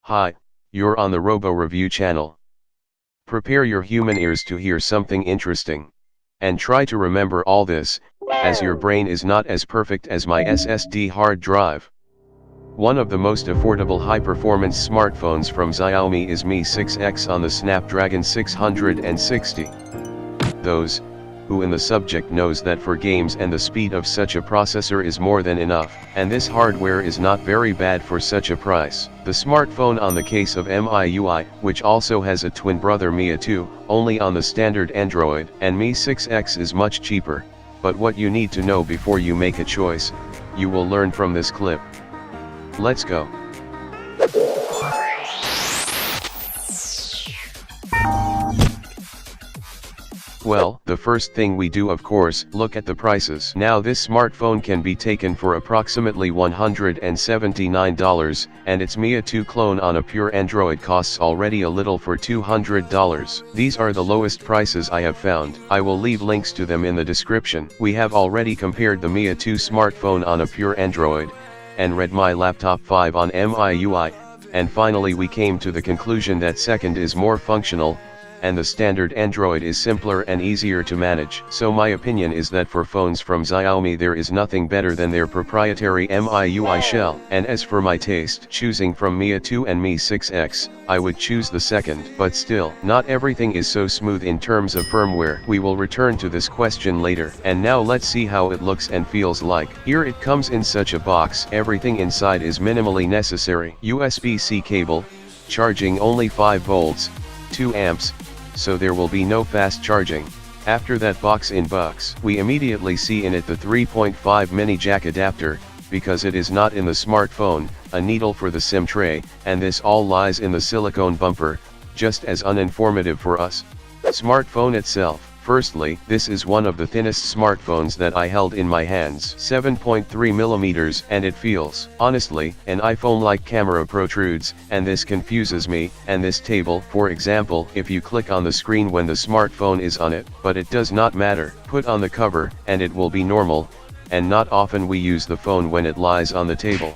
Hi, you're on the Robo review channel. Prepare your human ears to hear something interesting. And try to remember all this, as your brain is not as perfect as my SSD hard drive. One of the most affordable high-performance smartphones from Xiaomi is Mi 6X on the Snapdragon 660. Those who in the subject knows that for games and the speed of such a processor is more than enough, and this hardware is not very bad for such a price. The smartphone on the case of MIUI, which also has a twin brother Mi 2, only on the standard Android, and Mi 6X is much cheaper. But what you need to know before you make a choice, you will learn from this clip. Let's go. Well, the first thing we do of course, look at the prices. Now this smartphone can be taken for approximately $179, and its Mi 2 clone on a pure Android costs already a little for $200. These are the lowest prices I have found. I will leave links to them in the description. We have already compared the Mi 2 smartphone on a pure Android, and Redmi Laptop 5 on MIUI, and finally we came to the conclusion that second is more functional, and the standard Android is simpler and easier to manage. So my opinion is that for phones from Xiaomi there is nothing better than their proprietary MIUI shell. And as for my taste, choosing from Mi 2 and Mi 6X, I would choose the second. But still, not everything is so smooth in terms of firmware. We will return to this question later. And now let's see how it looks and feels like. Here it comes in such a box. Everything inside is minimally necessary. USB-C cable, charging only 5 volts, 2 amps, so there will be no fast charging. After that box in box, we immediately see in it the 3.5 mini jack adapter, because it is not in the smartphone, a needle for the SIM tray, and this all lies in the silicone bumper, just as uninformative for us. Smartphone itself. Firstly, this is one of the thinnest smartphones that I held in my hands, 7.3mm, and it feels, honestly, an iPhone-like camera protrudes, and this confuses me. And this table, for example, if you click on the screen when the smartphone is on it, but it does not matter, put on the cover, and it will be normal, and not often we use the phone when it lies on the table.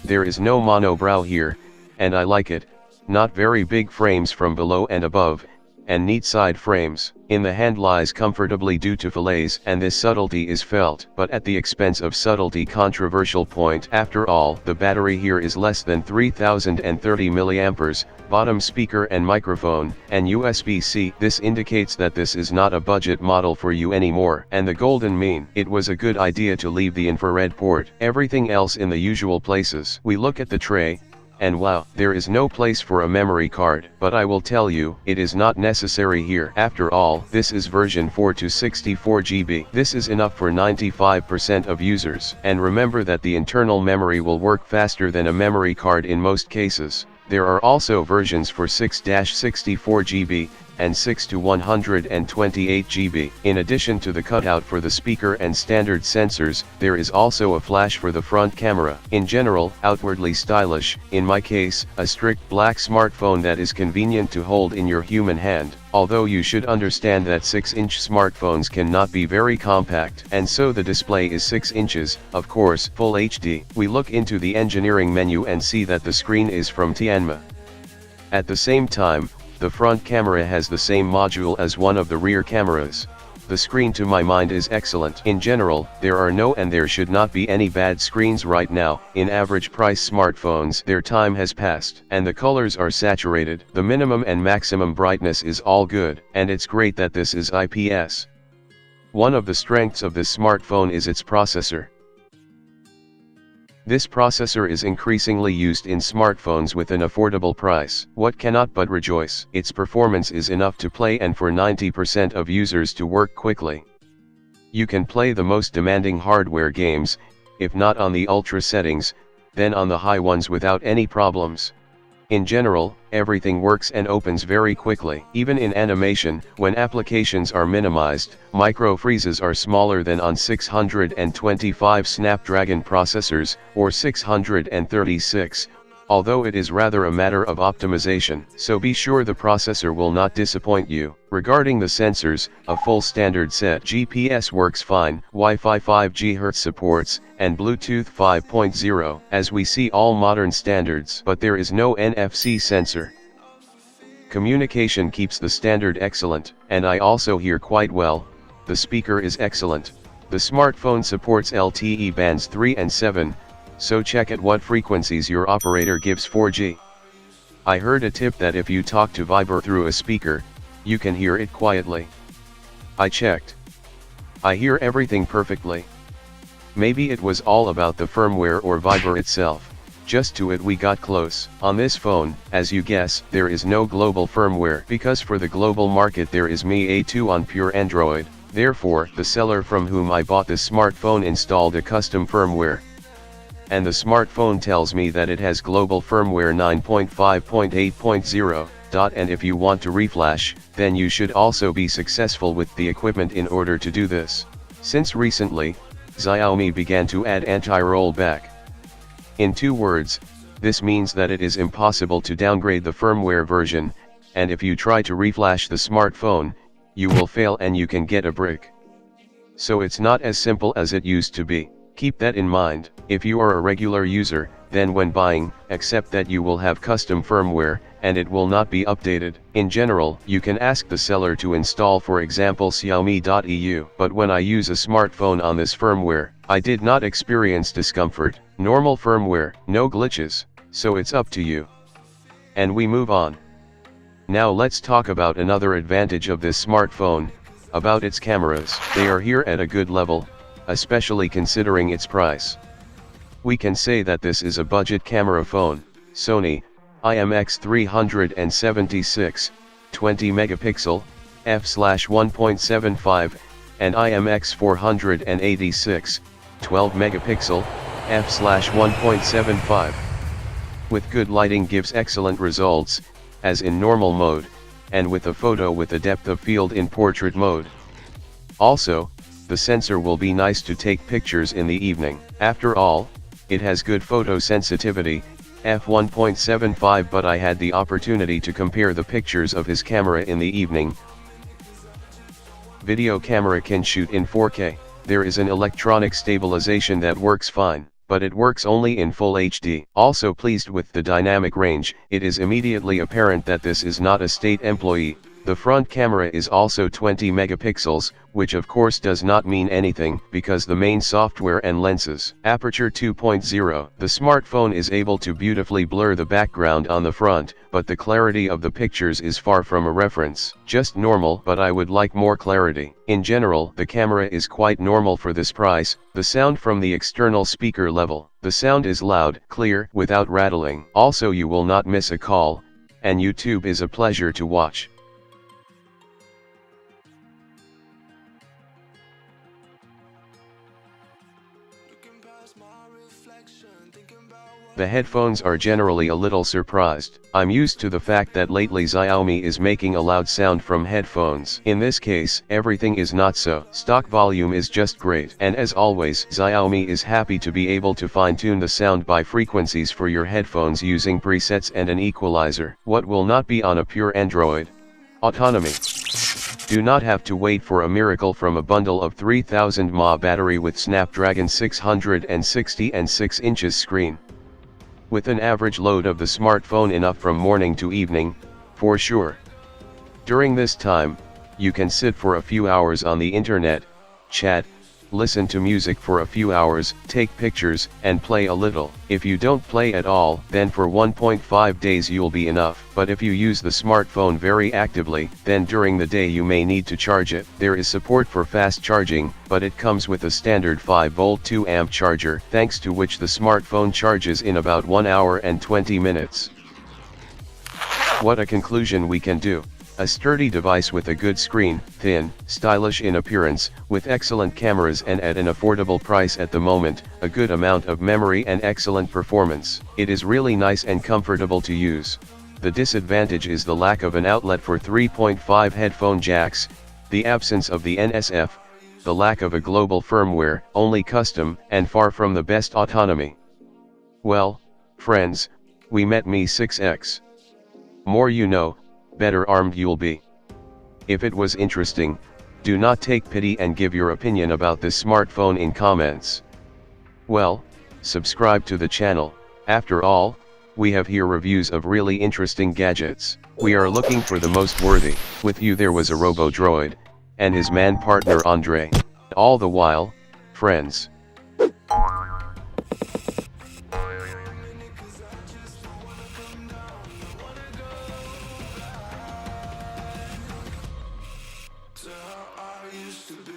There is no monobrow here, and I like it, not very big frames from below and above, and neat side frames. In the hand lies comfortably due to fillets, and this subtlety is felt, but at the expense of subtlety. Controversial point. After all, the battery here is less than 3030 mAh, bottom speaker and microphone, and USB-C. This indicates that this is not a budget model for you anymore. And the golden mean. It was a good idea to leave the infrared port. Everything else in the usual places. We look at the tray, and wow, there is no place for a memory card. But I will tell you, it is not necessary here. After all, this is version 4 to 64 GB. This is enough for 95% of users. And remember that the internal memory will work faster than a memory card in most cases. There are also versions for 6-64 GB, and 6 to 128 GB. In addition to the cutout for the speaker and standard sensors, there is also a flash for the front camera. In general, outwardly stylish, in my case, a strict black smartphone that is convenient to hold in your human hand. Although you should understand that 6-inch smartphones cannot be very compact, and so the display is 6 inches, of course, full HD. We look into the engineering menu and see that the screen is from Tianma. At the same time, the front camera has the same module as one of the rear cameras. The screen to my mind is excellent. In general, there are no and there should not be any bad screens right now. In average price smartphones, their time has passed, and the colors are saturated. The minimum and maximum brightness is all good, and it's great that this is IPS. One of the strengths of this smartphone is its processor. This processor is increasingly used in smartphones with an affordable price. What cannot but rejoice? Its performance is enough to play and for 90% of users to work quickly. You can play the most demanding hardware games, if not on the ultra settings, then on the high ones without any problems. In general, everything works and opens very quickly. Even in animation, when applications are minimized, micro freezes are smaller than on 625 Snapdragon processors, or 636, although it is rather a matter of optimization, so be sure the processor will not disappoint you. Regarding the sensors, a full standard set GPS works fine, Wi-Fi 5 GHz supports, and Bluetooth 5.0, as we see all modern standards, but there is no NFC sensor. Communication keeps the standard excellent, and I also hear quite well. The speaker is excellent. The smartphone supports LTE bands 3 and 7, so check at what frequencies your operator gives 4G. I heard a tip that if you talk to Viber through a speaker, you can hear it quietly. I checked. I hear everything perfectly. Maybe it was all about the firmware or Viber itself. Just to it we got close. On this phone, as you guess, there is no global firmware, because for the global market there is Mi A2 on pure Android. Therefore, the seller from whom I bought this smartphone installed a custom firmware. And the smartphone tells me that it has global firmware 9.5.8.0, and if you want to reflash, then you should also be successful with the equipment in order to do this. Since recently, Xiaomi began to add anti-rollback. In 2 words, this means that it is impossible to downgrade the firmware version, and if you try to reflash the smartphone, you will fail and you can get a brick. So it's not as simple as it used to be. Keep that in mind. If you are a regular user, then when buying, accept that you will have custom firmware, and it will not be updated. In general, you can ask the seller to install for example Xiaomi.eu. But when I use a smartphone on this firmware, I did not experience discomfort. Normal firmware, no glitches, so it's up to you. And we move on. Now let's talk about another advantage of this smartphone, about its cameras. They are here at a good level, especially considering its price. We can say that this is a budget camera phone. Sony IMX376, 20 megapixel, f/1.75, and IMX486, 12 megapixel, f/1.75. With good lighting gives excellent results, as in normal mode, and with a photo with a depth of field in portrait mode. Also, the sensor will be nice to take pictures in the evening. After all, it has good photo sensitivity, f/1.75, but I had the opportunity to compare the pictures of his camera in the evening. Video camera can shoot in 4K, there is an electronic stabilization that works fine, but it works only in full HD. Also pleased with the dynamic range, it is immediately apparent that this is not a state employee. The front camera is also 20 megapixels, which of course does not mean anything, because the main software and lenses. Aperture 2.0. The smartphone is able to beautifully blur the background on the front, but the clarity of the pictures is far from a reference. Just normal, but I would like more clarity. In general, the camera is quite normal for this price. The sound from the external speaker level. The sound is loud, clear, without rattling. Also you will not miss a call, and YouTube is a pleasure to watch. The headphones are generally a little surprised. I'm used to the fact that lately Xiaomi is making a loud sound from headphones. In this case, everything is not so. Stock volume is just great. And as always, Xiaomi is happy to be able to fine-tune the sound by frequencies for your headphones using presets and an equalizer. What will not be on a pure Android? Autonomy. Do not have to wait for a miracle from a bundle of 3000 mAh battery with Snapdragon 660 and 6 inches screen. With an average load of the smartphone enough from morning to evening, for sure. During this time, you can sit for a few hours on the internet, chat, listen to music for a few hours, take pictures, and play a little. If you don't play at all, then for 1.5 days you'll be enough. But if you use the smartphone very actively, then during the day you may need to charge it. There is support for fast charging, but it comes with a standard 5V 2A charger, thanks to which the smartphone charges in about 1 hour and 20 minutes. What a conclusion we can do. A sturdy device with a good screen, thin, stylish in appearance, with excellent cameras and at an affordable price at the moment, a good amount of memory and excellent performance. It is really nice and comfortable to use. The disadvantage is the lack of an outlet for 3.5 headphone jacks, the absence of the NSF, the lack of a global firmware, only custom, and far from the best autonomy. Well, friends, we met Mi6x. More you know, better armed you'll be. If it was interesting, do not take pity and give your opinion about this smartphone in comments. Well, subscribe to the channel. After all, we have here reviews of really interesting gadgets. We are looking for the most worthy. With you there was a Robo droid, and his man partner Andre. All the while, friends. To how I used to be.